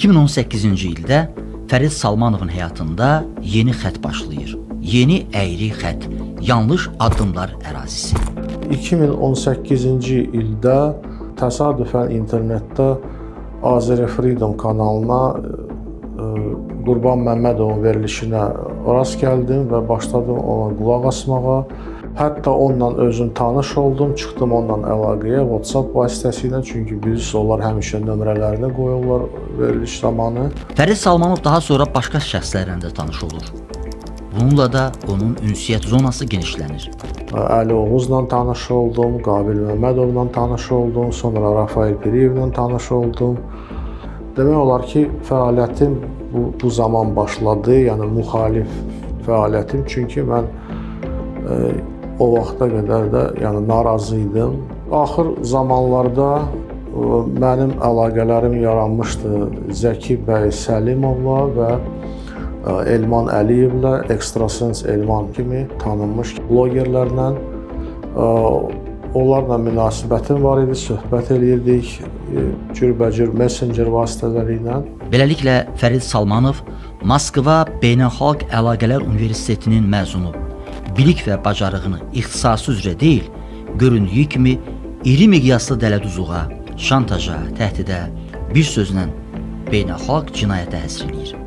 2018-ci ildə Fərid Salmanovun həyatında yeni xətt başlayır. Yeni əyri xətt, yanlış addımlar ərazisi. 2018-ci ildə təsadüfən internetdə Azeri Freedom kanalına Qurban Məmmədovun verilişinə rast gəldim və başladım ona qulaq asmağa. Hətta onunla özüm tanış oldum, çıxdım onunla əlaqəyə WhatsApp vasitəsilə, çünki bilirsiniz, onlar həmişə nömrələrini qoyurlar veriliş zamanı. Fərid Salmanov daha sonra başqa şəxslərlə də tanış olur. Bununla da onun ünsiyyət zonası genişlənir. Əli Oğuzla tanış oldum, Qabil Məmmədovla tanış oldum, sonra Rafael Piriyevlə tanış oldum. Demək olar ki, fəaliyyətim bu zaman başladı, yəni müxalif fəaliyyətim, çünki mən o vaxta qədər də narazı idim. Axır zamanlarda mənim əlaqələrim yaranmışdı Zəki bəy Səlimovla və Elman Əliyevlə, Ekstrasens Elman kimi tanınmış blogerlərlə. Onlarla münasibətim var idi, söhbət edirdik cürbəcür messenger vasitələri ilə. Beləliklə, Fərid Salmanov Moskva Beynəlxalq Əlaqələr Universitetinin məzunu, bilik və bacarığını ixtisası üzrə deyil, göründüyü kimi iri miqyaslı dələduzluğa, şantaja, təhdidə, bir sözlə beynəlxalq cinayətə həsr eləyir.